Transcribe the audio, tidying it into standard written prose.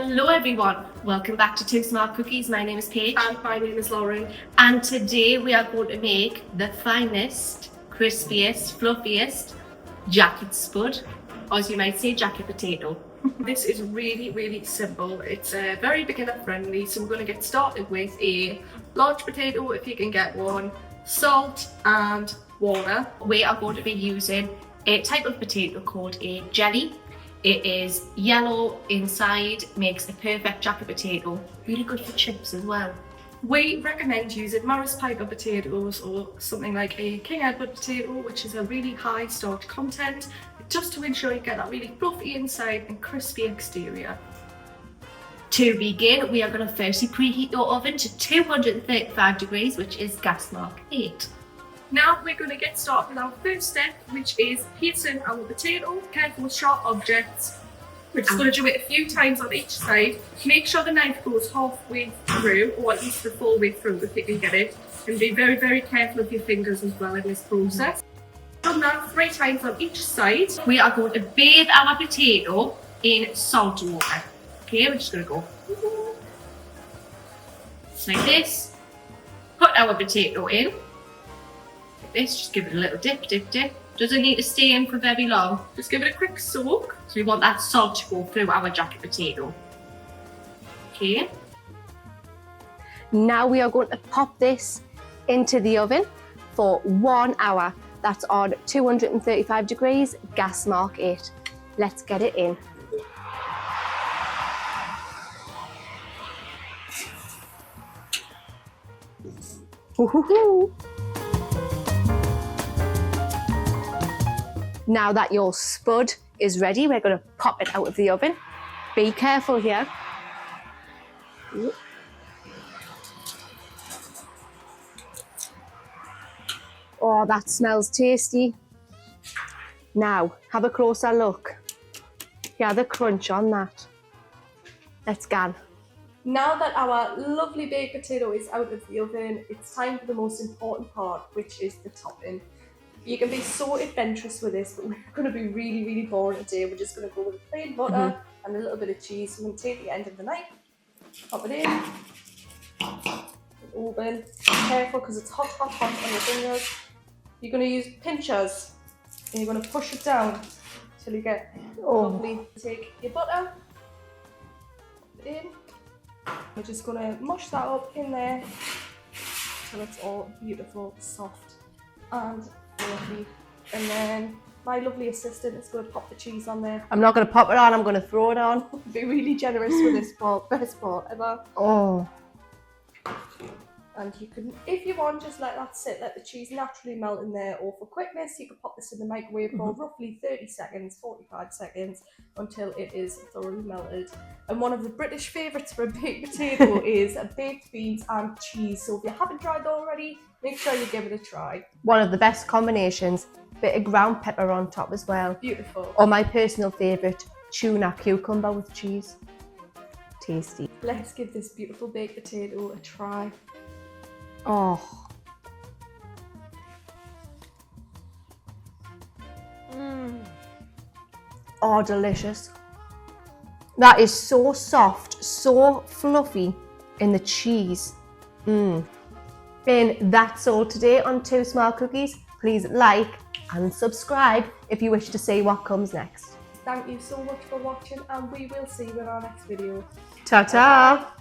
Hello everyone, welcome back to Two Smart Cookies. My name is Paige. And my name is Lauren. And today we are going to make the finest, crispiest, fluffiest jacket spud, or as you might say, jacket potato. This is really simple. It's very beginner friendly, so we're going to get started with a large potato if you can get one, salt and water. We are going to be using a type of potato called a jelly. It is yellow inside, makes a perfect jacket potato. Really good for chips as well. We recommend using Morris Piper potatoes or something like a King Edward potato, which is a really high starch content, just to ensure you get that really fluffy inside and crispy exterior. To begin, we are going to firstly preheat your oven to 235 degrees, which is gas mark 8. Now we're going to get started with our first step, which is heating our potato. Careful with sharp objects. We're just going to do it a few times on each side. Make sure the knife goes halfway through, or at least the full way through if you can get it. And be very careful with your fingers as well in this process. Done that 3 times on each side. We are going to bathe our potato in salt water. Okay, we're just going to go like this. Put our potato in. This, just give it a little dip. Doesn't need to stay in for very long. Just give it a quick soak. So we want that salt to go through our jacket potato. Okay. Now we are going to pop this into the oven for 1 hour. That's on 235 degrees, gas mark 8. Let's get it in. Woohoo! Now that your spud is ready, we're going to pop it out of the oven. Be careful here. Oh, that smells tasty. Now, have a closer look. Yeah, the crunch on that. Let's go. Now that our lovely baked potato is out of the oven, it's time for the most important part, which is the topping. You can be so adventurous with this, but we're going to be really boring today. We're just going to go with plain butter and a little bit of cheese. So I'm going to take the end of the knife, pop it in, open. Careful because it's hot on your fingers. You're going to use pinchers and you're going to push it down till you get lovely. Take your butter, put it in. We're just going to mush that up in there till it's all beautiful, soft and lovely. And then my lovely assistant is going to pop the cheese on there. I'm not going to pop it on, I'm going to throw it on. Be really generous with this part, best part ever. Oh. And you can, if you want, just let that sit, let the cheese naturally melt in there, or for quickness, you can pop this in the microwave for roughly 30 seconds, 45 seconds, until it is thoroughly melted. And one of the British favourites for a baked potato is baked beans and cheese. So if you haven't tried that already, make sure you give it a try. One of the best combinations, bit of ground pepper on top as well. Beautiful. Or my personal favourite, tuna cucumber with cheese. Tasty. Let's give this beautiful baked potato a try. Oh. Oh, delicious. That is so soft, so fluffy in the cheese. And that's all today on Two Smart Cookies. Please like and subscribe if you wish to see what comes next. Thank you so much for watching, and we will see you in our next video. Ta-ta!